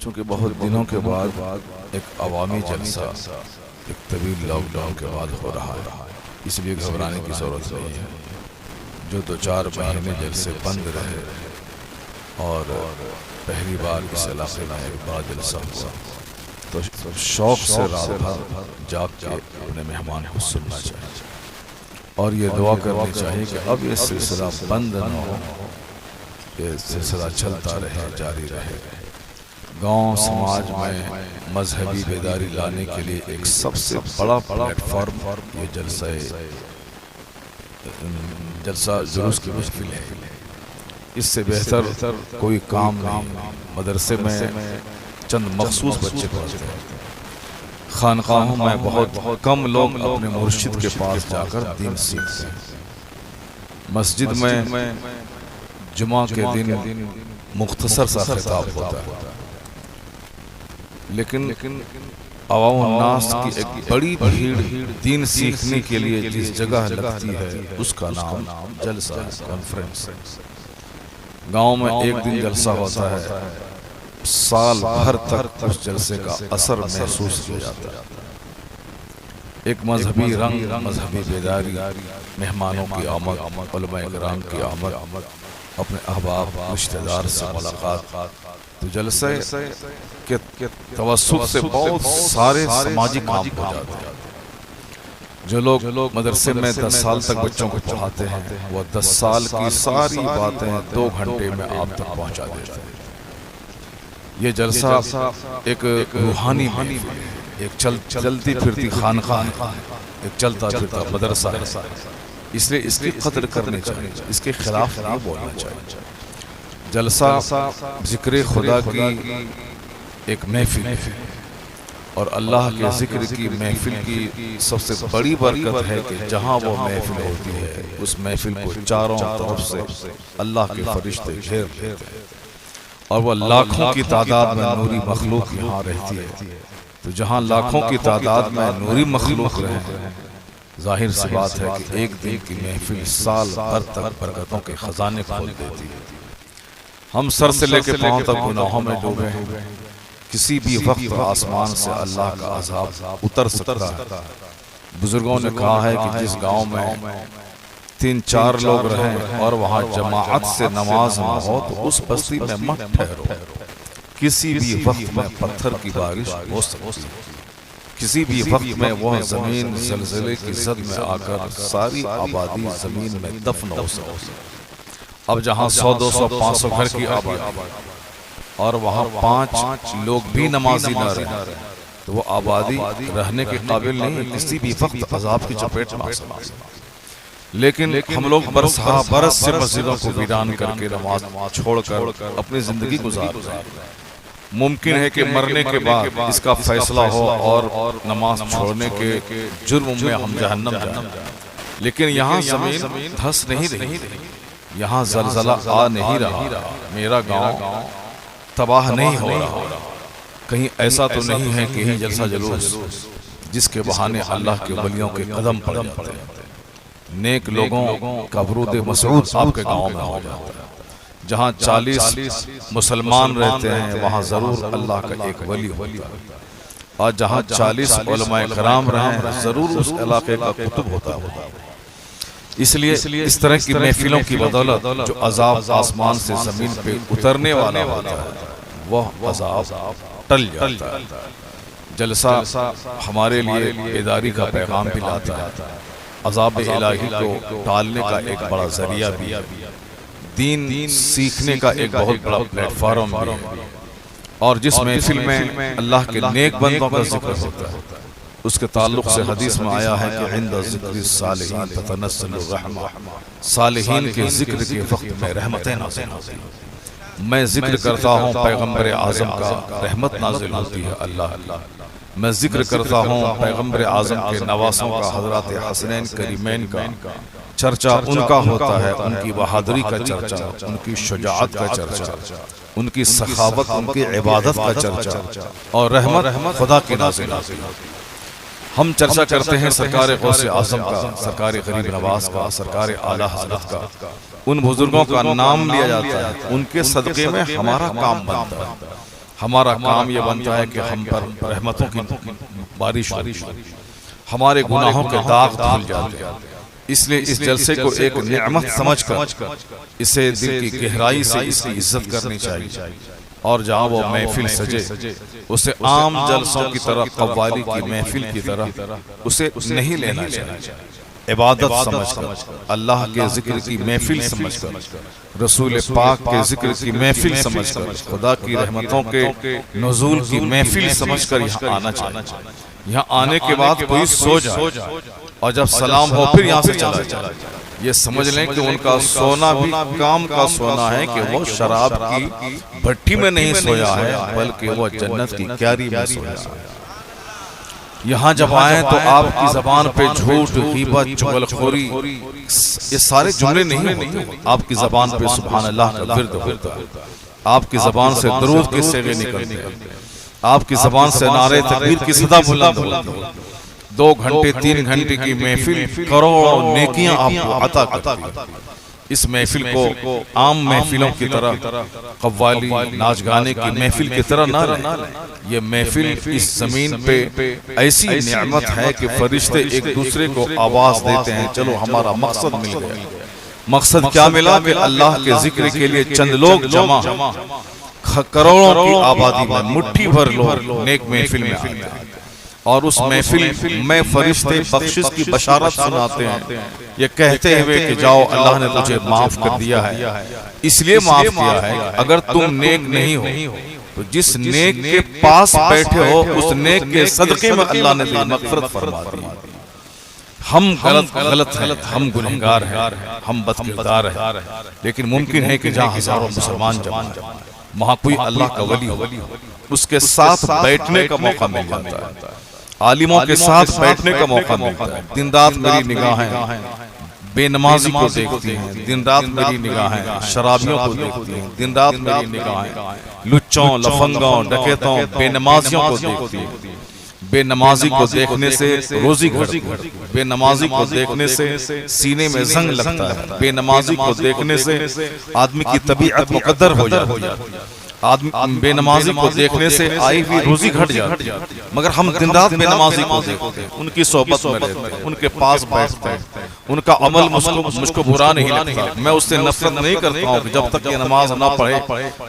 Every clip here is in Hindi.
चूँकि बहुत दिनों के बाद एक अवामी जलसा एक तवील लॉकडाउन के बाद हो रहा है, इसलिए घबराने की ज़रूरत नहीं है। जो 2-4 महीने जलसे बंद रहे और पहली बार इस इलाके में एक बड़ा जलसा हुआ तो शौक़ से रात भर जाग के अपने मेहमान को सुनना चाहिए और ये दुआ करनी चाहिए कि अब ये सिलसिला बंद न हो, ये सिलसिला चलता रहे, जारी रहे। गांव समाज में मजहबी बेदारी लाने के लिए एक सबसे बड़ा प्लेटफॉर्म ये जलसा जुलूस की महफिल है। इससे बेहतर कोई काम नहीं। मदरसे में चंद मखसूस बच्चे पढ़ते हैं, खानकाहों में बहुत कम लोग अपने मुर्शिद के पास जाकर दीन सीखते हैं। मस्जिद में जुमा के दिन मुख्तसर सा खिताब होता है, लेकिन अवाम नास की एक बड़ी भीड़ दीन सीखने के लिए जिस जगह लगती है उसका नाम जलसा है, कॉन्फ्रेंस। गांव में एक दिन जलसा होता है, साल भर तक उस जलसे का असर महसूस किया जाता है। एक मजहबी रंग, मजहबी बेदारी, मेहमानों की आमद, उलमाए किराम की आमद, अपने अहबाब रिश्तेदार से मुलाकात। तो जलसे के तवस्सुत से बहुत सारे समाजी काम हो जाते हैं। जो लोग मदरसे में 10 साल तक बच्चों को पढ़ाते हैं, वो 10 साल की सारी बातें 2 घंटे में आप तक पहुंचा देते हैं। ये जलसा एक रूहानी महफिल है, एक चलती फिरती खानका है, एक चलता फिरता मदरसा है। इसलिए इसकी कदर करनी चाहिए, इसके खिलाफ नहीं बोलना चाहिए। जलसा जिक्र खुदा की एक महफिल है और अल्लाह के जिक्र की महफिल की सबसे बड़ी बरकत है कि जहाँ वो महफिल होती है उस महफिल को चारों तरफ से अल्लाह के फरिश्ते घेर लेते हैं और वह लाखों की तादाद में नूरी मखलूक यहाँ रहती है। तो जहाँ लाखों की तादाद में नूरी मखलूक रहे, जाहिर सी बात है कि एक दिन की महफिल साल भर तक बरकतों के खजाने खोल देती है। हम सर से लेकर पांव तक गुनाहों में डूबे, किसी भी वक्त आसमान से अल्लाह का अज़ाब उतर सकता है। बुजुर्गों ने कहा है कि जिस गांव में 3-4 लोग रहें और वहां जमाअत से नमाज न हो तो उस बस्ती में मत ठहरो। किसी भी वक्त में पत्थर की बारिश हो सकती है, किसी भी वक्त में वह जमीन ज़लज़ले की ज़द में आकर सारी आबादी जमीन में दफन हो सकती है। अब जहाँ 100-200-500 घर की आबादी और वहाँ 5 लोग भी नमाजी न रहे तो वो आबादी रहने के काबिल नहीं, किसी भी वक्त अजाब की चपेट में आ सकती है। लेकिन हम लोग बरस से मस्जिदों को वीरान करके नमाज छोड़कर अपनी जिंदगी गुजार रहे हैं। मुमकिन है कि मरने के बाद इसका फैसला हो और नमाज छोड़ने के जुर्म में हम जहन्नम जाएं, लेकिन यहाँ जमीन धंस नहीं रही, यहाँ ज़लज़ला आ नहीं रहा, मेरा गांव तबाह नहीं हो रहा। कहीं ऐसा तो नहीं है कि यही जलसा जुलूस जिसके बहाने अल्लाह के वलियों के कदम पड़ जाते हैं, नेक लोगों का वरूद मसऊद आपके गांव में हो जाता है। जहाँ 40 मुसलमान रहते हैं वहाँ जरूर अल्लाह का एक वली होता है, और जहाँ 40 उलमाए किराम रहें जरूर उस इलाके का कुतुब होता है। इसलिए इस तरह की महफिलों की बदौलत जो अजाब आसमान से जमीन पे उतरने वाला होता है वह अजाब टल जाता है। जलसा हमारे लिए बेदारी का पैगाम भी लाता है, अजाब इलाही को टालने का एक बड़ा जरिया भी है, दीन सीखने का एक बहुत बड़ा प्लेटफॉर्म भी है। और जिस महफिल में अल्लाह के नेक बंदों का जिक्र होता है उसके ताल्लुक से हदीस में आया है कि इंद ज़िक्र सालिहीन ततनज़्ज़लु रहमा, सालिहीन के जिक्र के वक्त में रहमतें नाज़िल होती हैं। मैं जिक्र करता हूँ पैगम्बर आज़म का, रहमत नाज़िल होती है अल्लाह। मैं जिक्र करता हूँ पैगम्बर आज़म के नवासों का, हज़रत हसनैन करीमैन का चर्चा उनका होता है, उनकी बहादुरी का चर्चा, उनकी शुजाअत का चर्चा, उनकी सखावत, उनकी इबादत का चर्चा और रहमत खुदा की नाज़िल होती है। हम चर्चा करते हैं सरकार गौसे आज़म का, सरकार गरीब नवाज का, सरकार आला हज़रत का, उन बुजुर्गों का नाम लिया जाता है, उनके सदक़े में हमारा काम बनता है। हमारा काम यह बनता है कि हम पर रहमतों की बारिश हो, हमारे गुनाहों के दाग धुल जाते हैं। इसलिए इस जलसे को एक नेमत समझकर इसे दिल की गहराई से इसकी इज्जत करनी चाहिए, और जहाँ वो महफिल सजे उसे आम जलसों की तरह, कव्वाली की महफिल की तरह उसे नहीं लेना चाहिए। इबादत समझकर, अल्लाह के जिक्र की महफिल समझकर, रसूल पाक के जिक्र की महफिल समझकर, खुदा की रहमतों के नुज़ूल की महफिल समझकर यहाँ आना चाहिए। यहाँ आने के बाद कोई सो जाए और जब सलाम हो फिर यहाँ से चला जाए, ये समझ लें कि उनका सोना भी काम का सोना है, कि वो शराब की भट्टी में नहीं सोया है, बल्कि वो जन्नत की क्यारी में सोया है। यहाँ जब आए तो आपकी जबान पे झूठ, गीबत, चुगलखोरी, ये सारे जुमले नहीं होते। आपकी जबान पे सुभान अल्लाह का विर्द होता है, आपकी जबान से दरूद के सेवे निकलते हैं, आपकी जबान से नारे तकबीर की सदा बुलंद होती है। 2 घंटे 3 घंटे की महफिल करोड़ों नेकियां आपको अता करती है। इस महफिल को आम महफिलों की तरह, कव्वाली नाच गाने की महफिल की तरह ना लें। ये महफिल इस जमीन पे ऐसी नेमत है कि फरिश्ते एक दूसरे को आवाज देते हैं, चलो हमारा मकसद मिल गया। मकसद क्या मिला कि अल्लाह के जिक्र के लिए चंद लोग जमा, करोड़ों की आबादी में मुट्ठी भर लोग नेक महफिल में आते हैं, और उस महफिल में फरिश्ते बख्शिश की बशारत सुनाते हैं, ये कहते हुए कि जाओ अल्लाह ने तुझे माफ कर दिया है, इसलिए माफ किया है। अगर तुम नेक नहीं हो तो जिस नेक के पास बैठे हो उस नेक के सदके में अल्लाह ने तुझे मग़फ़िरत फरमा दी। हम गलत हैं, हम गुनहगार हैं, हम बदकिरदार हैं, लेकिन मुमकिन है कि जहाँ हजारों मुसलमान जमा, वहाँ कोई अल्लाह का वली हो, उसके साथ बैठने का मौका मिल जाता है, आलिमों के साथ बैठने का मौका मिलता है। दिन रात मेरी निगाहें बेनमाजी को देखती हैं, दिन रात मेरी निगाहें शराबियों को देखती हैं, दिन रात मेरी निगाहें लुच्चों, लफंगों, डकैतों, बेनमाजियों को देखती हैं। बेनमाजी को देखने से रोजी घटती है, बेनमाजी को देखने से सीने में जंग लगता है, बेनमाजी को देखने से आदमी की तबीयत मुकद्दर हो जाती है, आदमी बेनमाजी को देखने से आई हुई रोजी घट जाती है। मगर हम दिन रात बेनमाजी को देखते हैं, उनकी सोहबत में रहते हैं, उनके पास बैठते हैं, उनका अमल मुझको बुरा नहीं लगता, मैं उससे नफरत नहीं करता हूँ कि जब तक ये नमाज ना पढ़े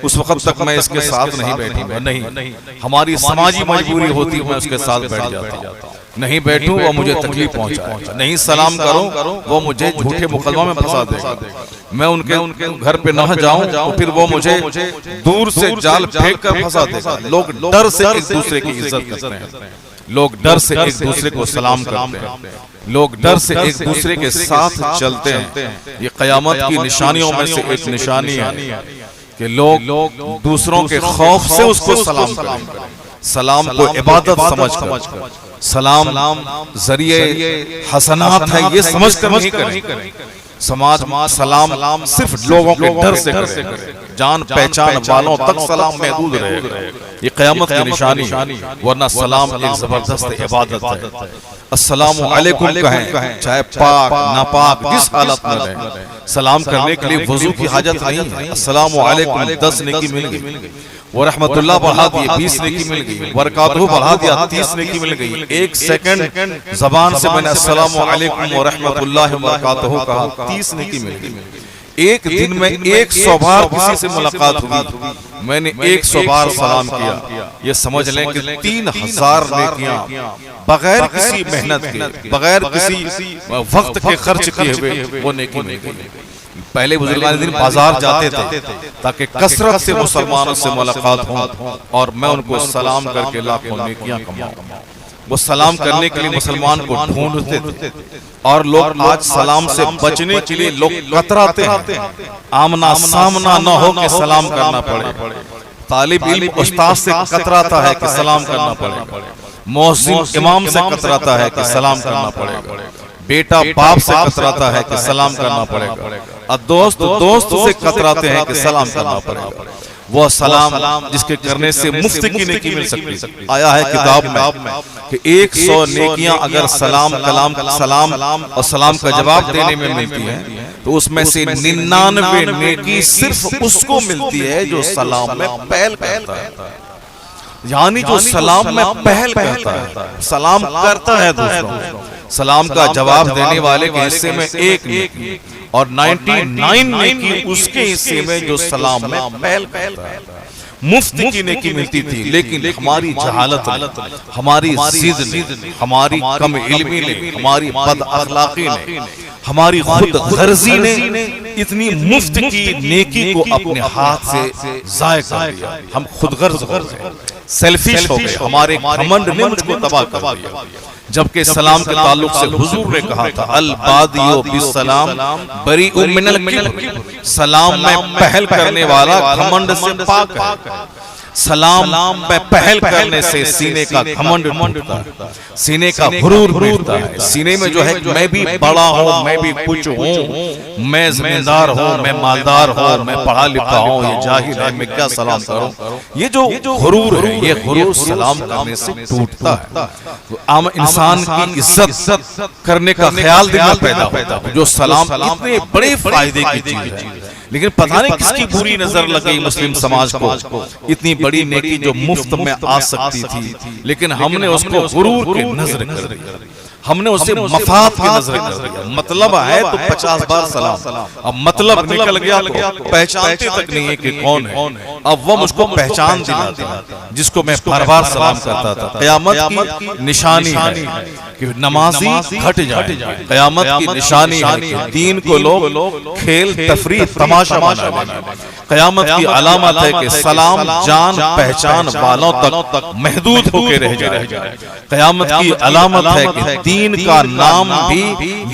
उस वक्त तक मैं इसके साथ नहीं बैठूंगा। नहीं, हमारी समाजी मजबूरी होती है मैं उसके साथ बैठ जाता हूँ। नहीं बैठूं वो मुझे तकलीफ पहुंचाएगा, नहीं सलाम करूं वो मुझे झूठे मुकदमा में फंसा देगा, मैं उनके घर पे न जाऊं तो फिर वो मुझे दूर से जाल फेंक कर फंसा देगा। लोग डर से एक दूसरे की इज्जत करते हैं, लोग डर से एक दूसरे को सलाम करते हैं, लोग डर से एक दूसरे के साथ चलते हैं। ये क़यामत की निशानियों में से एक निशानी है कि लोग दूसरों के खौफ से उसको सलाम करें। सलाम को इबादत समझकर, सलाम जरिए हसनात है ये समझकर नहीं करें। समाज सलाम सिर्फ लोगों के डर से करें, जान पहचान वालों तक सलाम महदूद रहेगा, ये क़यामत की निशानी, वरना सलाम एक जबरदस्त इबादत है। अस्सलामु अलैकुम कहें, चाहे पाक नापाक जिस हालत में रहें, सलाम करने के लिए वजू की हाजत नहीं है। अस्सलामु अलैकुम 10 नेकी मिल गई, वो रहमतुल्लाह बढ़ा दिए 20 नेकी मिल गई, बरकातहू बढ़ा दिया 30 नेकी मिल गई। 1 सेकंड जबान से मैंने अस्सलामु अलैकुम व रहमतुल्लाहि व बरकातहू कहा, 30 नेकी मिल गई। एक दिन में 100 बार किसी से मुलाकात हुई, मैंने 100 बार सलाम किया, ये समझ लें कि 3000 नेकियां बगैर किसी मेहनत के, बगैर किसी वक्त के खर्च किए हुए वो नेकी मिल गई। पहले बुजुर्गान दिन बाजार जाते थे ताकि कसरत से मुसलमानों से मुलाकात हो और मैं उनको सलाम करके लाखों नेकियां कमाऊं। वो सलाम करने के लिए मुसलमान को ढूंढते थे, और लोग आज सलाम से बचने के लिए लोग कतराते हैं, आमना सामना न हो के सलाम करना पड़े। तालिब इल्म उस्ताद से कतराता है कि सलाम करना पड़ेगा, मुअज्जिन इमाम से कतराता है कि सलाम करना पड़ेगा, बेटा बाप से कतराता है कि सलाम करना पड़ेगा, और दोस्त से कतराते हैं कि सलाम करना पड़ेगा। वो सलाम जिसके करने से मुफ्त की नेकी मिल सकती, आया है किताब में कि 100 नेकियां अगर सलाम और सलाम का जवाब देने में मिलती है तो उसमें से 99 नेकी सिर्फ उसको मिलती है जो सलाम में पहल करता है। यानी जो सलाम में पहल करता है, सलाम करता है दूसरों, सलाम का जवाब देने वाले के हिस्से में एक नेकी और 99 नेकी उसके हिस्से में जो सलाम में पहल करता है। मुफ्त की नेकी मिलती थी, लेकिन हमारी जहालत, हमारी जिद ने, हमारी कम इल्मी ने, हमारी बद अखलाकी ने, हमारी खुद गर्जी ने इतनी मुफ्त की नेकी को अपने हाथ से जाय कर दिया। हम खुद गर्ज हो गए, सेल्फिश हो गए, हमारे घमंड ने मुझको तबाह कर दिया। जबकि सलाम के ताल्लुक से हुजूर ने कहा था, अल बादियो बिस्सलाम बरीउ मिनल किब्र, सलाम में पहल करने वाला घमंड से पाक है। सलाम पे पहल करने से सीने का घमंड टूटता है, सीने का गुरूर मिटता है। सीने में जो है मैं भी बड़ा हूँ, मैं भी कुछ हूँ, मैं जमींदार हूँ, मैं मालदार हूँ, मैं पढ़ा लिखा हूँ, ये जाहिल है, मैं क्या सलाम करूँ। ये जो गुरूर है, ये गुरूर सलाम करने से टूटता है। तो आम इंसान की इज्जत करने का ख्याल दिल में पैदा होता है। जो सलाम इतने बड़े फायदे की चीज है, लेकिन पता नहीं किसकी बुरी नजर लग गई मुस्लिम समाज को। इतनी बड़ी नेकी जो मुफ्त में आ सकती थी, लेकिन हमने उसको गुरूर की नजर कर दिया, हमने उसे मफाद की नजर कर दिया। मतलब है तो 50 बार सलाम, अब मतलब निकल गया तो पहचानते तक नहीं है कि कौन है। अब वो मुझको पहचान दिलाता जिसको मैं बार बार सलाम करता था। क़यामत की निशानी है कि नमाजी घट जाए, क़यामत की निशानी है कि दीन को लोग खेल तफरीह तमाशा बना देंगे। क़यामत की अलामत है कि सलाम जान पहचान वालों तक महदूद होकर रह जाए। क़यामत की अलामत है कि दीन का नाम भी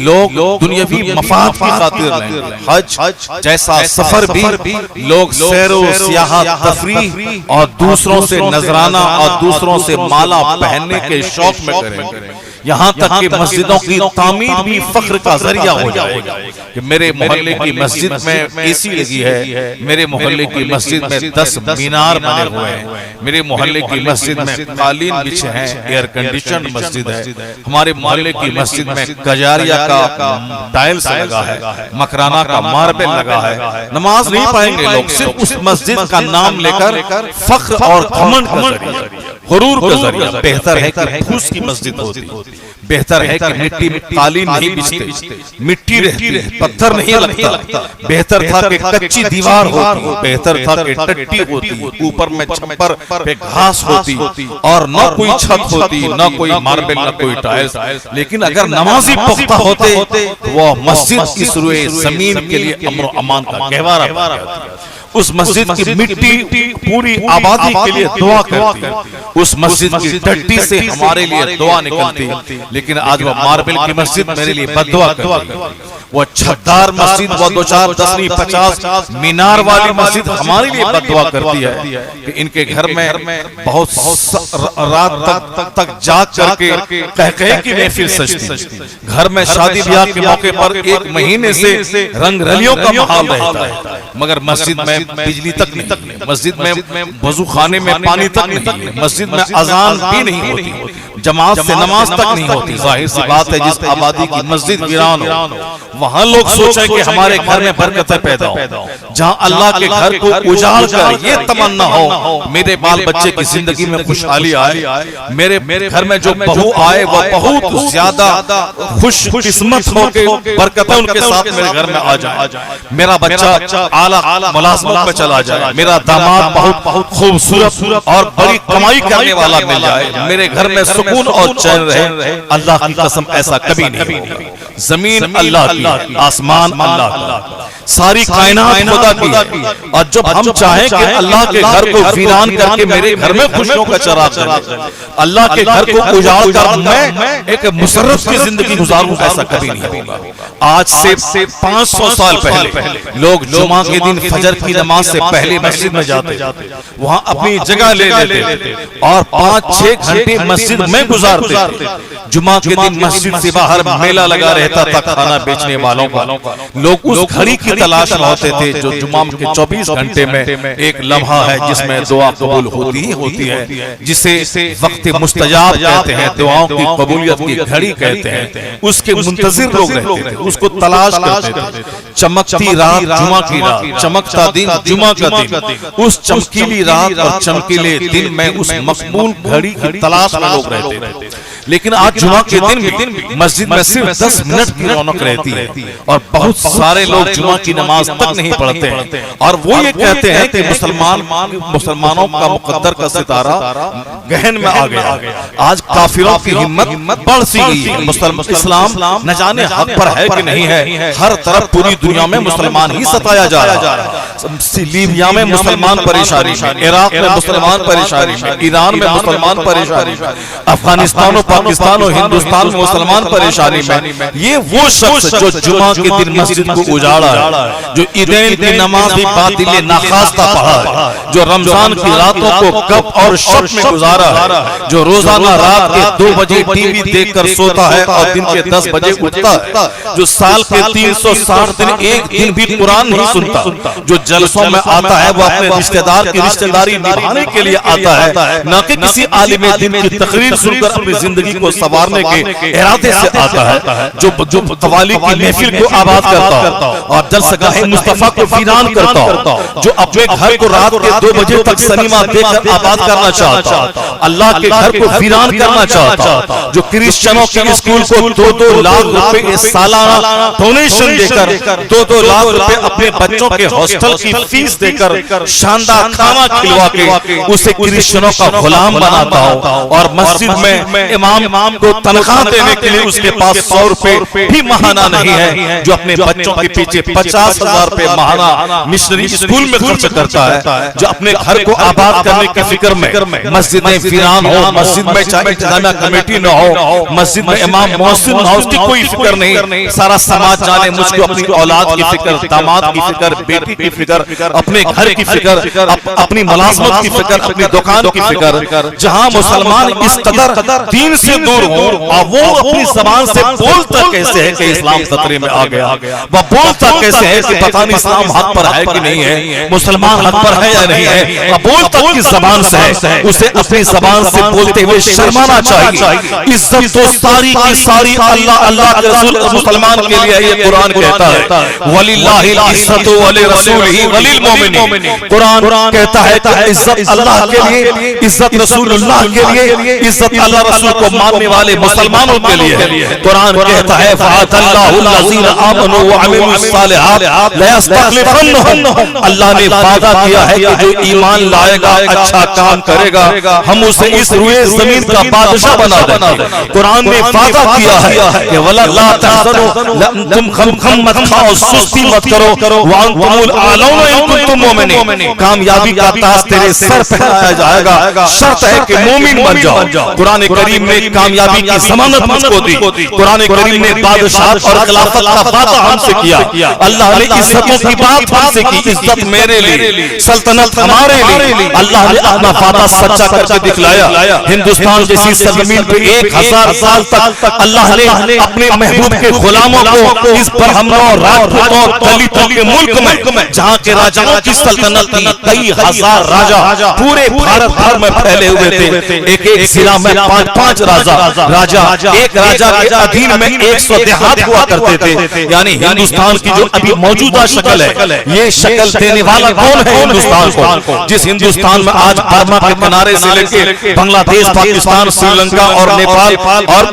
लोग दुनियावी मफाद की खातिर लेंगे। हज जैसा सफर भी लोग सैरो सियाहत तफरीह और दूसरों से नजराना और दूसरों से माला पहनने के शौक में करेंगे। यहाँ तक कि मस्जिदों की तामीर भी फख्र का जरिया हो जाएगा कि मेरे मोहल्ले की मस्जिद में एसी लगी है, मेरे मोहल्ले की मस्जिद में 10 मीनार बने हुए हैं, मेरे मोहल्ले की मस्जिद में कालीन बिछे हैं, एयर कंडीशन मस्जिद है, हमारे मोहल्ले की मस्जिद में कजारिया का टाइल्स लगा है, मकराना का मार्बल लगा है। नमाज नहीं पढ़ेंगे लोग, सिर्फ उस मस्जिद का नाम लेकर फख्र और घमंड का जरिया, गुरूर का जरिया। बेहतर है कि फूस की मस्जिद होती, बेहतर है कि मिट्टी में कालीन नहीं बिछते, मिट्टी रहती, पत्थर नहीं लगता। बेहतर था कि कच्ची दीवार होती, बेहतर था कि टट्टी होती, ऊपर में छप्पर पे घास होती और न कोई छत होती, न कोई मार्बल, न कोई टाइल्स। लेकिन अगर नमाजी पुख्ता होते तो वो मस्जिद की शुरुए जमीन के लिए अमन और अमान का गहवारा बन जाती। उस मस्जिद की मिट्टी पूरी आबादी के लिए दुआ करती, उस मस्जिद की टट्टी से हमारे लिए दुआ निकलती। लेकिन आज वो मार्बल की मस्जिद मेरे लिए बद्दुआ करती, वो छतदार मस्जिद, वो 2 4 10 नहीं 50 मीनार वाली मस्जिद हमारे लिए बद्दुआ करती है कि इनके घर में बहुत रात तक जाग करके कह की महफिल सजती। घर में शादी ब्याह के मौके पर 1 महीने से रंग रलियों का माहौल रहता है, मगर मस्जिद में बिजली तक नहीं, मस्जिद में वजू खाने में पानी तक नहीं, मस्जिद में अजान भी नहीं होती, जमात से नमाज तक नहीं होती। जाहिर सी बात है जिस आबादी की मस्जिद वीरान हो, वहां लोग सोचे कि हमारे घर में बरकतें पैदा हो। जहां अल्लाह के घर को उजाड़ कर ये तमन्ना हो मेरे बाल बच्चे की जिंदगी में खुशहाली आए, मेरे घर में जो बहू आए वो बहुत ज्यादा खुश किस्मत हो के बरकतें उनके साथ मेरे घर में आ जाए, मेरा बच्चा आला मुलाजमत पे चला जाए, मेरा दामाद बहुत खूबसूरत और बड़ी कमाई करने वाला मिल जाए, मेरे घर में सुकून और चैन रहे। अल्लाह की कसम ऐसा कभी नहीं होगा। जमीन अल्लाह की, आसमान अल्लाह का, सारी कायनात खुदा की। और जब हम चाहें कि अल्लाह के घर को वीरान करके मेरे घर में खुशियों का चराग जले, अल्लाह के घर को उजाड़ कर मैं एक मुसर्रफ की जिंदगी गुजारूं, ऐसा कभी नहीं होगा। आज से 500 साल पहले लोग जुमा के दिन फजर की नमाज से पहले मस्जिद में जाते, वहां अपनी जगह ले लेते और 5-6 घंटे मस्जिद में गुजारते थे। जुमा के दिन मस्जिद से बाहर मेला लगा रहता था खाना बेचने वालों का। लोग उस घड़ी की तलाश में होते थे जो जुमा के 24 घंटे में एक लम्हा है जिसमें दुआ कबूल होती है, जिसे वक्त मुस्तजाब कहते हैं, दुआओं की कबूलियत की घड़ी कहते हैं। उसके मुंतजिर लोग रहते थे, उसको तलाश करते थे। चमकती रात जुमा की रात, चमकता दिन जुमा का दिन, उस चमकीली रात और चमकीले दिन में उस मकबूल घड़ी की तलाश में लोग रहते थे। लेकिन आज जुमा के दिन भी मस्जिद में सिर्फ 10 मिनट की रौनक रहती है और बहुत सारे लोग जुमा की नमाज तक नहीं पढ़ते और वो ये कहते हैं कि मुसलमानों का मुकद्दर का सितारा गहन में आ गया। आज काफिरों की हिम्मत बढ़ सी गई है। इस्लाम न जाने हक पर है कि नहीं है। हर तरफ पूरी दुनिया में मुसलमान ही सताया जा रहा है। लीबिया में मुसलमान परेशानी में, इराक में मुसलमान परेशानी में, ईरान में मुसलमान परेशानी में, अफगानिस्तान और पाकिस्तान और हिंदुस्तान में मुसलमान परेशानी में। ये वो शख्स जो जुमा के दिन मस्जिद को उजाड़ा है, जो ईदैन की नमाज भी बातिल नाखास्ता पढ़ा है, जो रमजान की रातों को कब और शब में गुजारा है, जो रोजाना रात के 2 बजे टीवी देखकर सोता है और दिन के 10 बजे उठता है, जो साल के 360 दिन एक दिन भी कुरान नहीं सुनता, जो जलसों में आता है वो अपने रिश्तेदार की रिश्तेदारी निभाने के लिए आता है, न कि किसी आलिम दीन की तकरीर सुनकर अपनी जिंदगी को संवारने के इरादे से आता है, जो कवाली की महफिल को आबाद करता और जलसगाह मुस्तफा को वीरान करता, जो अपने घर को रात के 2 बजे तक सिनेमा देखकर आबाद करना चाहता, अल्लाह के घर को वीरान करना चाहता, जो क्रिश्चियनों के स्कूल को 2-2 लाख रुपए सालाना डोनेशन देकर 2-2 लाख रुपए अपने बच्चों के हॉस्टल की फीस देकर शानदार खाना खिलवा के उसे क्रिश्चियनों का गुलाम बनाता हो और मस्जिद में इमाम को तनख्वाह देने के लिए उसके पास 100 रुपए भी महाना नहीं है, जो अपने बच्चों के पीछे 50,000 रुपए महाना मिशनरी स्कूल में खर्च करता है, जो अपने घर को आबाद करने की फिक्र में मस्जिदें वीरान हो, मस्जिद में चाहे इंतजामिया कमेटी न हो, मस्जिद में इमाम मोहसिन न हो, उसकी कोई फिक्र नहीं। सारा समाज जाने मुझको अपनी औलाद की फिक्र, दामाद की फिक्र, बेटी की फिक्र, अपने घर की फिक्र, अपनी मुलाजमत की फिक्र, अपनी दुकान की फिक्र। जहां मुसलमान इस कदर दीन से दूर हो और वो अपनी जबान से बोलता कैसे है कि इस्लाम खतरे में आ गया, वह बोलता कैसे है कि पता नहीं इस्लाम हक पर है कि नहीं है, मुसलमान हक पर है या नहीं है, वह बोलता किस जबान से है, उसे अपनी जबान से बोलते हुए शर्माना चाहिए। इज्जत तो सारी की सारी अल्लाह अल्लाह के रसूल मुसलमान के लिए ये कुरान कहता है, वलिल्लाहिल इज्जतु वली रसूलिही वलिल मोमिनीन। कुरान कहता है कि इज्जत अल्लाह के लिए, इज्जत रसूलुल्लाह के लिए, इज्जत अल्लाह रसूल को मानने वाले मुसलमानों के लिए। कुरान कहता है फ़अतल्लाहुल लज़ीना आमनू व अमिलुस सालिहात ला यस्तखलिफन्नहुम। अल्लाह ने वादा किया है कि जो ईमान लाएगा, अच्छा काम करेगा, हम उसे इस रुए जमीन का बादशाह बना देंगे। कुरान ने वादा किया है कि वला ला तहज़नु, तुम गम मत खाओ, सुस्ती मत करो, व अंतुमुल आलौना इन कुंतुम मोमिनीन। कामयाबी का ताज तेरे सर पहनाया जाएगा, शर्त है कि मोमिन बन जाओ। कुरान करीम ने कामयाबी की जमानत मुझको दी। कुरान करीम ने बादशाहत और खिलाफत का वादा हमसे किया। अल्लाह ने इज्जतों की बात हमसे की, इज्जत मेरे लिए, सल्तनत हमारे लिए। अल्लाह ने अपना वादा सच्चा करके दिखलाया। हिंदुस्तान जैसी सरजमीन पे 1000 साल तक अल्लाह ने अपने महबूब के गुलामों को इस बरहमनों, राजपूतों, दलितों के मुल्क में जहाँ के राजाओं की सल्तनत थी, कई हजार राजा पूरे भारत भर में फैले हुए थे। एक जिला में 5-5 राजा, एक राजा के अधीन में 100 देहात हुआ करते थे। यानी हिंदुस्तान की जो अभी मौजूदा शक्ल है, ये शक्ल देने वाला कौन है हिंदुस्तान को? जिस हिंदुस्तान में आज बर्मा के किनारे से लेकर बांग्लादेश, पाकिस्तान, श्रीलंका और नेपाल और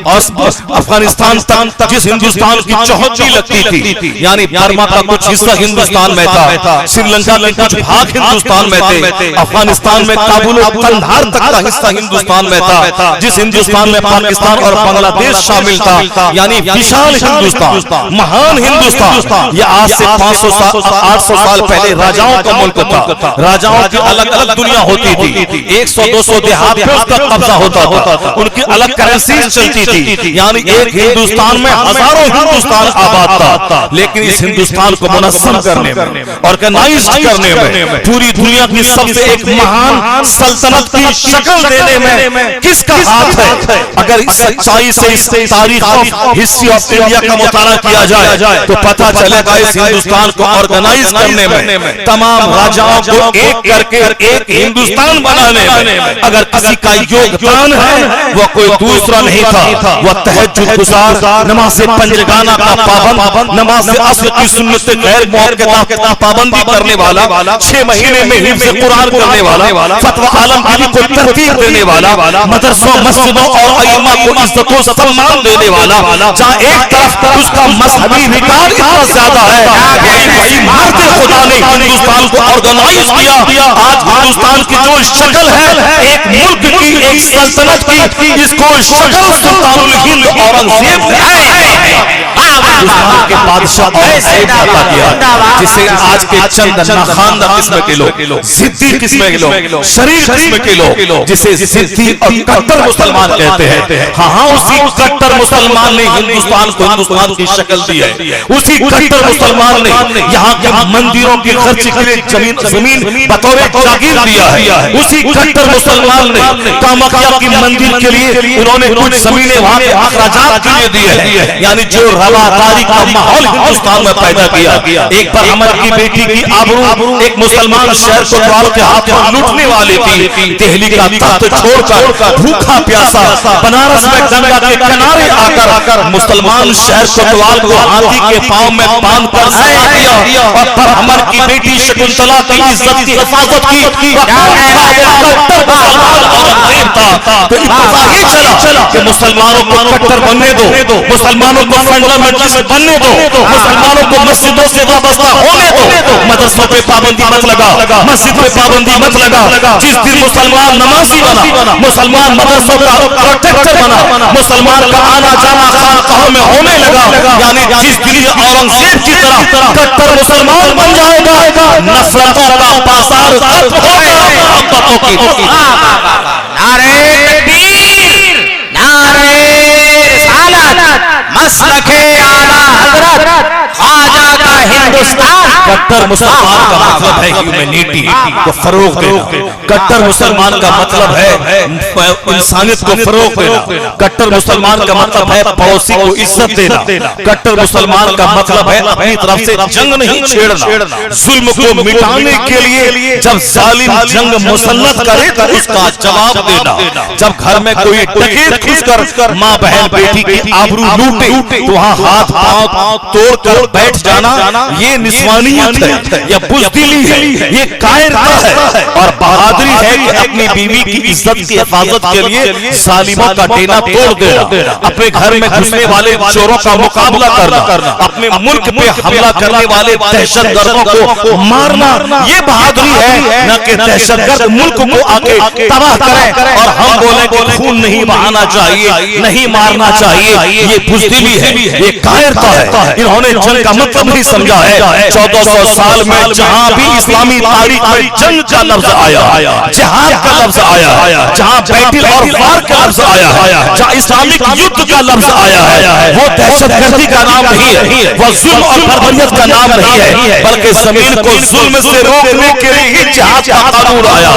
अफगानिस्तान तक जिस हिंदुस्तान की चौहद्दी लगती थी, यानी बर्मा का कुछ हिस्सा हिंदुस्तान में था, श्रीलंका के कुछ भाग हिंदुस्तान में थे, अफगानिस्तान में काबुल और कंधार तक का हिस्सा हिंदुस्तान में था, जिस हिंदुस्तान में पाकिस्तान और बांग्लादेश शामिल था, यानी विशाल हिंदुस्तान, महान हिंदुस्तान। ये आज से 500-800 साल पहले राजाओं का मुल्क था। राजाओं की अलग अलग दुनिया होती थी, 100-200 देहात पे उसका कब्जा होता था, उनकी अलग करेंसी चलती थी, यानी एक हिंदुस्तान में हजारों हिंदुस्तान आबाद था। लेकिन इस हिंदुस्तान को मुनज़्ज़म करने में, ऑर्गेनाइज करने में, पूरी दुनिया की सबसे एक महान सल्तनत की शक्ल देने में किसका हाथ है? अगर इस सच्चाई से इस तारीख ऑफ हिस्ट्री ऑफ इंडिया का मुताला किया जाए तो पता चलेगा इस हिंदुस्तान को ऑर्गेनाइज करने में तमाम राजाओं को एक करके एक हिंदुस्तान बनाने में अगर किसी का योगदान है वो कोई दूसरा नहीं था, वह तहज्जुद गुजार, नमाज़े पंजगाना का पाबंद, नमाज़े अस्र की सुन्नत गैर मौक़िता का पाबंदी करने वाला, 6 महीने में हिफ्ज़ कुरान करने वाला, फतवा आलमगीरी को तरतीब देने वाला, मदरसों मस्जिदों और अइम्मा को इज्जत और सम्मान देने वाला, जहां एक तरफ उसका मजहबी रिकॉर्ड इतना ज्यादा है, इसी मर्द खुदा ने हिंदुस्तान को ऑर्गेनाइज किया। आज हिंदुस्तान की जो शक्ल है एक मुल्क की, एक सल्तनत की, इसको शक्ल सुल्तानुल हिंद औरंगजेब हिंदुस्तान के बादशाह औरंगजेब अता किया, जिसे आज के चंद नाखानदार किस्म के लोग, जिद्दी किस्म के लोग, शरीफ किस्म के लोग, जिसे जिद्दी और कट्टर मुसलमान कहते हैं। हाँ, उसी कट्टर मुसलमान ने हिंदुस्तान को हिंदुस्तान की शक्ल दी है। उसी कट्टर मुसलमान ने यहाँ के मंदिरों की खर्च के लिए जमीन बतौर जागीर दिया है। उसी कट्टर मुसलमान ने कामाख्या की मंदिर के लिए उन्होंने कुछ जमीनें वहां के अखराजात के लिए दी है। यानी जो रवादारी का माहौल हिंदुस्तान में पैदा किया। एक बार अमर की बेटी की आबरू एक मुसलमान शहर कोतवाल के हाथों लूटने वाली थी। दिल्ली का तख्त छोड़कर भूखा प्यासा बनारस में गंगा के किनारे आकर मुसलमान शहर कोतवाल को हाथी के पांव में बांधकर सजा दिया और पर अमर की बेटी शकुंतला की इज्जत की हिफाजत की। तो इतना ही चला कि मुसलमानों को कट्टर बनने दो, मुसलमानों को फंडामेंटलिस्ट बनने दो, मुसलमानों को मस्जिदों से वाबस्ता होने दो, मदरसों पे पाबंदी मत लगा, मस्जिद पे पाबंदी मत लगा। जिस दिन मुसलमान नमाजी बना, मुसलमान मदरसों का प्रोटेक्टर बना, मुसलमान का आना जाना खानकाहों में होने लगा, यानी जिस दिन औरंगजेब की तरह कट्टर मुसलमान बन जाएगा, नफरतों का बाजार खत्म होगा, मोहब्बतों की। नारे तकबीर, नारे रिसालत, मसलके आला हजरत ख्वाजा का हिंदुस्तान। कट्टर मुसलमान का मतलब है ह्यूमैनिटी को फरोग देना। कट्टर मुसलमान का मतलब है इंसानियत को फरोग देना। कट्टर मुसलमान का मतलब है पड़ोसी को इज्जत देना। कट्टर मुसलमान का मतलब है अपनी तरफ से जंग नहीं छेड़ना। जुल्म को मिटाने के लिए जब जालिम जंग मुसल्लत करे तो उसका जवाब देना। जब घर में कोई डकैत घुसकर माँ बहन बेटी की आबरू लूटे तो वहाँ हाथ पांव तोड़कर बैठ जाना, ये निस्वानियत है, यह बुज़दिली है, ये कायरता है और बहादुरी है कि अपनी बीवी की इज्जत की हिफाजत के लिए जालिमों का डेना तोड़ देना, अपने घर में घुसने वाले चोरों का मुकाबला करना, अपने मुल्क पे हमला करने वाले दहशतगर्दों को मारना, ये बहादुरी है, न कि दहशतगर्द मुल्क को आके तबाह करें और हम बोले कि खून नहीं बहाना चाहिए, नहीं मारना चाहिए। ये बुज़दिली है, ये कायरता है। इन्होंने जंग का मतलब नहीं समझा है। 1400 साल में जहां भी इस्लामी तारीख में जंग का लफ्ज आया, जिहाद का लफ्ज आया, जहां बैटल और वार का लफ्ज आया, जहां इस्लामिक युद्ध का लफ्ज आया है, वो दहशतगर्दी का नाम नहीं है, वो जुल्म और बर्बरियत का नाम नहीं है, बल्कि जमीन को जुल्म से रोकने के लिए ही जिहाद का कानून आया।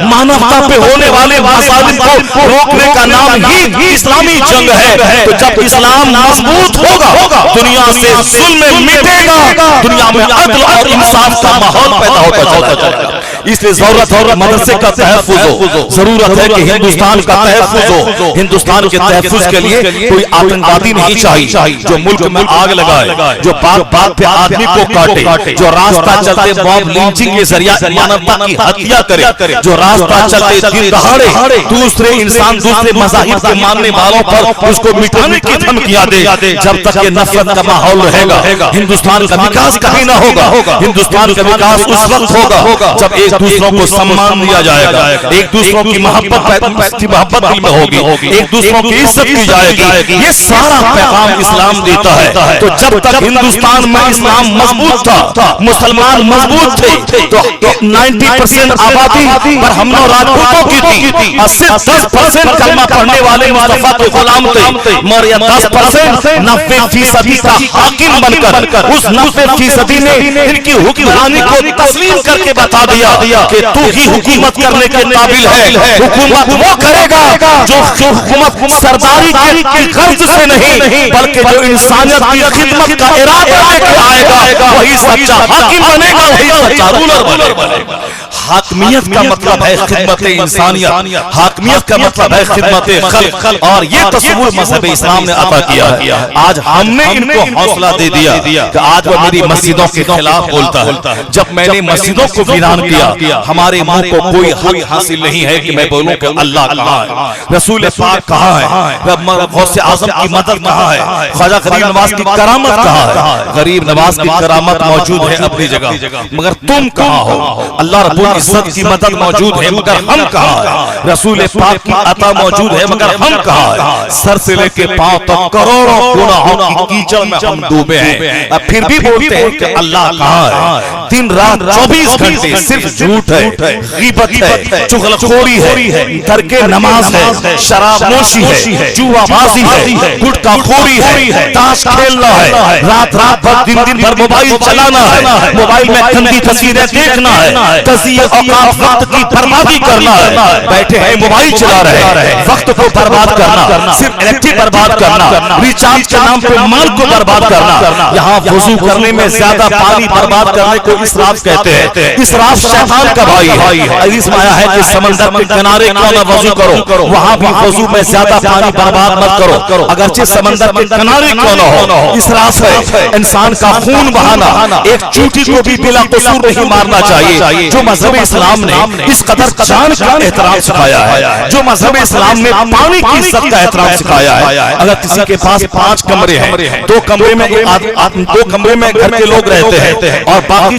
मानवता पे होने वाले मसालिम को रोकने का नाम ही इस्लामी जंग है। तो जब इस्लाम मजबूत होगा, दुनिया से जुल्म मिटेगा, दुनिया में अदल और इंसाफ का माहौल पैदा होता जाएगा। इसलिए जरूरत है मदरसे का तहफ्फुज़ हो, जरूरत है कि हिंदुस्तान का तहफ्फुज़ हो। हिंदुस्तान के तहफ्फुज़ के लिए कोई आतंकवादी नहीं चाहिए जो मुल्क में आग लगाए, जो बात पे आदमी को काटे, जो रास्ता चलते मॉब लिंचिंग के जरिया मानवता की हत्या करे, जो रास्ता चलते दिन दहाड़े दूसरे इंसान दूसरे मज़ाहिब के मानने वालों पर उसको मिटाने की धमकियां दे। जब तक ये नफरत का माहौल रहेगा, हिंदुस्तान का विकास कभी ना होगा। हिंदुस्तान का विकास उस वक्त होगा जब एक दूसरों को सम्मान दिया जाएगा, एक दूसरों की मोहब्बत दिल में होगी, एक दूसरों की इज्जत की जाएगी। ये सारा पैगाम इस्लाम देता है। तो जब तक हिंदुस्तान में इस्लाम मजबूत था, मुसलमान मजबूत थे, तो 90% आबादी पर हमलों राजपूतों की थी और सिर्फ 10% कलमा पढ़ने वाले मुस्तफा के गुलाम थे। मगर यह 10% 90% का हाकिम बनकर उस 90% ने इनकी हुक्मरानी को तस्लीम करके बता दिया कि तू ही हुकूमत करने के काबिल है। हुकूमत वो करेगा जो हुकूमत सरदारी की गर्ज से नहीं बल्कि जो इंसानियत की खिदमत का इरादा लेकर आएगा वही सच्चा हाकिम बनेगा, वही सच्चा रूलर बनेगा। हाकमियत का मतलब है खिदमत इंसानियत, हाकमियत का मतलब है खिदमत खल्क, और ये तस्वीर मजहब इस्लाम ने अता किया है। आज हमने इनको हौसला दे दिया कि आज वो मेरी मस्जिदों के खिलाफ बोलता है। जब मैंने मस्जिदों को वीरान किया, हमारे मुंह को कोई हक हासिल नहीं है कि मैं बोलूं कि अल्लाह कहाँ है, रसूल पाक कहाँ है, गौसे आजम की मदद कहाँ है, ख्वाजा गरीब नवाज की करामत कहाँ है। गरीब नवाज की करामत मौजूद है अपनी जगह, मगर तुम कहाँ हो? अल्लाह रब्बुल इज्जत की मदद मौजूद है मगर हम कहाँ है? रसूल पाक की अता मौजूद है मगर हम कहाँ है? सर से लेके पांव तक करोड़ों गुनाहों की कीचड़ में हम डूबे हैं, अब फिर भी बोलते हैं कि अल्लाह कहाँ है? दिन रात 24 घंटे सिर्फ झूठ है, गीबत है, चुगलखोरी है, तर्के नमाज है, शराबनोशी है, जुआबाजी है, गुटखाखोरी है, ताश खेलना है, रात भर दिन भर मोबाइल चलाना है, मोबाइल में गंदी तस्वीरें देखना है, तज़िया औकात वक्त की बर्बादी करना है। बैठे हैं मोबाइल चला रहे हैं, वक्त को बर्बाद करना, सिर्फ इलेक्ट्रिक बर्बाद करना, रिचार्ज के नाम पे माल को बर्बाद करना, यहाँ वजू करने में ज्यादा पानी बर्बाद करने को इसराफ कहते हैं। इसराफ शैतान का भाई है। हदीस में आया है कि समंदर के किनारे क्यों ना वजू करो, वहां भी वजू में ज्यादा पानी बर्बाद मत करो, अगरचे समंदर के किनारे क्यों ना हो। इसराफ है इंसान का खून बहाना, एक चींटी को भी बिला कसूर नहीं मारना चाहिए। जो मजहब इस्लाम ने इस कदर चांद का एहतराम सिखाया है, जो मजहब इस्लाम ने पानी की इज्जत का एहतराम सिखाया है। अगर किसी के पास 5 कमरे हैं, 2 कमरे में घर के लोग रहते हैं और बाकी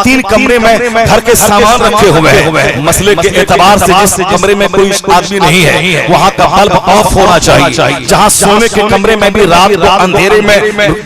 3 कमरे में घर के सामान रखे हुए हैं, मसले के एतबार से जिस कमरे में कोई आदमी नहीं है वहां का बल्ब ऑफ होना चाहिए। जहां सोने के कमरे में भी रात को अंधेरे में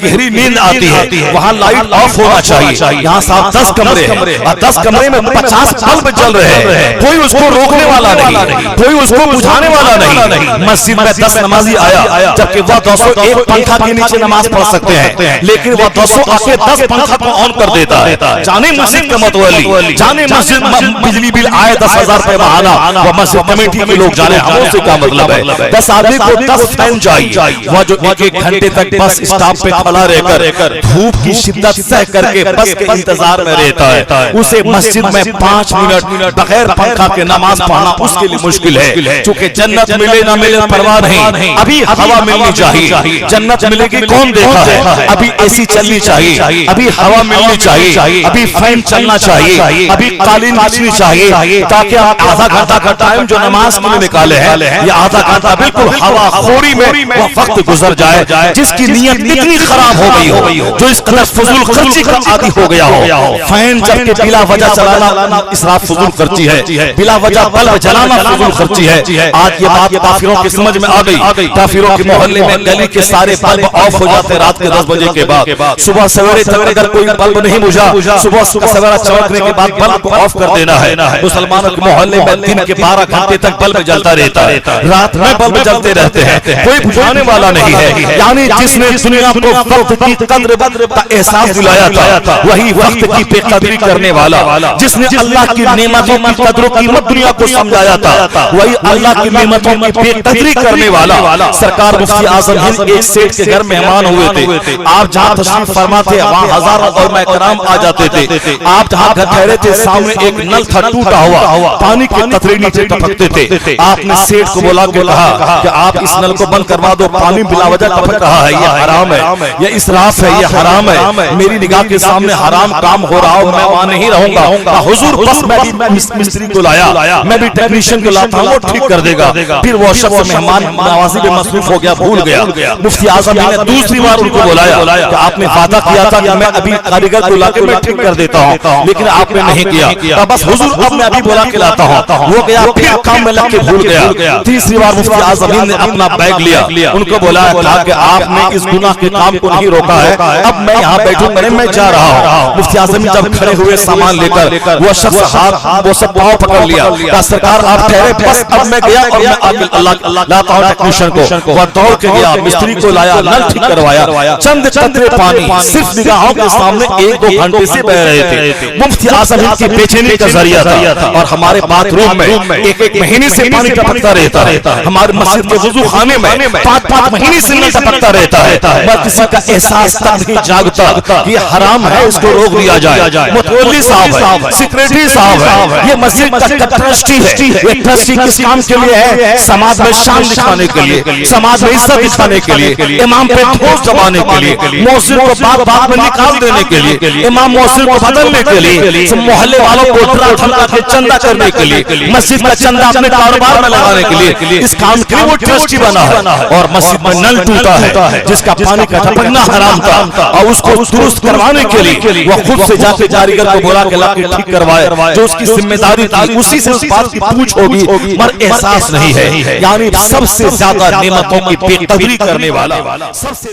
गहरी नींद आती है वहां लाइट ऑफ होना चाहिए। यहाँ 10 कमरे हैं और 10 कमरे में 50 बल्ब जल रहे हैं, कोई उसको रोकने वाला नहीं, कोई उसको बुझाने वाला नहीं। मस्जिद में 10 नमाजी आया, जबकि वह 201 पंखा के नीचे नमाज पढ़ सकते हैं, लेकिन वह 200 आके 10 पंखा को ऑन कर देता है। जाने मस्जिद का मतवाली, जाने मस्जिद बिजली बिल आए 10,000 रुपए बहाना, वह मस्जिद कमेटी के लोग जाने हमसे क्या मतलब है। 10 आदमी को 10 फैन चाहिए, वह जो 1 घंटे तक बस स्टॉप पे खड़ा रहकर धूप की शिद्दत सह करके बस के इंतजार में रहता है, उसे मस्जिद में 5 मिनट बगैर पंखा के नमाज पढ़ना उसके लिए मुश्किल है। चूंकि जन्नत मिले ना मिले परवाह नहीं, अभी हवा मिलनी चाहिए। जन्नत मिलेगी कौन देखा है? अभी एसी चलनी चाहिए, अभी हवा मिलनी चाहिए, अभी फैन चलना चाहिए, अभी कालीन बिछनी चाहिए, ताकि आप आधा घंटा का टाइम जो नमाज के लिए निकाले हैं या आधा घंटा बिल्कुल हवा खोरी में वह वक्त गुजर जाए। जिसकी नीयत इतनी खराब हो गई हो, जो इस कदर फजूल खर्ची का आदी हो गया हो, फैन जबकि बिला वजह चलाना इसराफ फजूल खर्ची है, बिला वजह बल्ब जलाना फजूल खर्ची है। आज ये बात काफिरों की समझ में आ गई। काफिरों के मोहल्ले में गली के सारे बल्ब ऑफ हो जाते रात के 10 बजे के बाद। सुबह सवेरे तक अगर कोई बल्ब नहीं बुझा, सुबह सवेरा चमकने के बाद बल्ब को ऑफ कर देना है। मुसलमानों के मोहल्ले में दिन के 12 घंटे तक बल्ब जलता रहता है, रात में बल्ब जलते रहते हैं, कोई बुझाने वाला नहीं है। यानी जिसने दुनिया को वक्त की कद्र का एहसास दिलाया था वही वक्त की बेकदरी करने वाला, जिसने अल्लाह की नेमतों की कद्र कीमत दुनिया को समझाया था वही अल्लाह की नेमतों की बेकदरी करने वाला। सरकार मुफ्ती आजम हिंद एक सेठ के घर मेहमान हुए थे। आप जहाँ तशरीफ फरमा थे वहाँ हजारों और महतराम आ जाते थे। आप जहाँ घर ठहरे थे सामने एक नल था टूटा हुआ, पानी के कतरे नीचे टपकते थे। आपने सेठ को बोला के कहा कि आप इस नल को बंद करवा दो, पानी बिला वजह टपक रहा है, यह हराम है, यह इसराफ है, यह हराम है, मेरी निगाह के सामने हराम काम हो रहा हो, मैं वहां नहीं रहूंगा। हुजूर बस मैं भी मिस्त्री को लाया, मैं भी टेक्नीशियन को लाता हूँ, वो ठीक कर देगा। फिर वो शख्स मेहमान नवाजी में मसरूफ हो गया, भूल गया। मुफ्ती आजम ने दूसरी बार उनको बुलाया कि आपने वादा किया था कि मैं अभी कारीगर को लाके मैं ठीक कर देता हूँ, लेकिन आपने नहीं किया। बस हुजूर अब मैं अभी बुला के लाता हूँ। वो गया, फिर काम में लग के भूल गया। तीसरी बार मुफ्ती आजम ने अपना बैग लिया, उनको बुलाया कि आपने इस गुनाह के काम को नहीं रोका है, अब मैं यहाँ बैठूंगा, मैं जा रहा हूँ। मुफ्ती आजम जब खड़े हुए सामान लेकर वो वो शख्स हाथ वो सब पांव पकड़ लिया, कहा सरकार आप ठहरे, बस अब मैं गया और मैं आके अल्लाह लाता हूं टेक्नीशियन को। वह दौड़ के गया, मिस्त्री को लाया, नल ठीक करवाया, चंद कतरे पानी सिर्फ निगाहों के सामने 1-2 घंटे से बह रहे थे। मुफ्ती आजम हिंद की बेचैनी का जरिया था। और हमारे बाथरूम में एक महीने से पानी टपकता रहता है, हमारे मस्जिद के वुजू खाने में 5-5 महीने से नल टपकता रहता है, पर किसी का एहसास तक नहीं जागता कि हराम है, इसको रोक दिया जाए। मुतवल्ली साहब है, सेक्रेटरी साहब है, ये मस्जिद का ट्रस्टी है। ये ट्रस्टी किस काम के लिए है? समाज में शान दिखाने के लिए, समाज में इज्जत दिखाने के लिए, इमाम पे ठोस दबाने के लिए, मौसिर को बात में निकाल देने के लिए, इमाम मौसिर को बदलने के लिए, मोहल्ले वालों को डरा धमका के चंदा करने के लिए, मस्जिद का चंदा अपने कारोबार में लगाने के लिए, इस काम के लिए वो ट्रस्टी बना है। और मस्जिद में नल टूटा है जिसका पानी का टपकना हराम था, और उसको दुरुस्त करवाने के लिए वो खुद से जाके कारीगर को बोला के लाके ठीक करवाए, जो उसकी जिम्मेदारी थी, उसी से उस बात की पूछ होगी, मगर एहसास नहीं है। यानी सबसे ज्यादा नेमतों की बेकदरी करने वाला, सबसे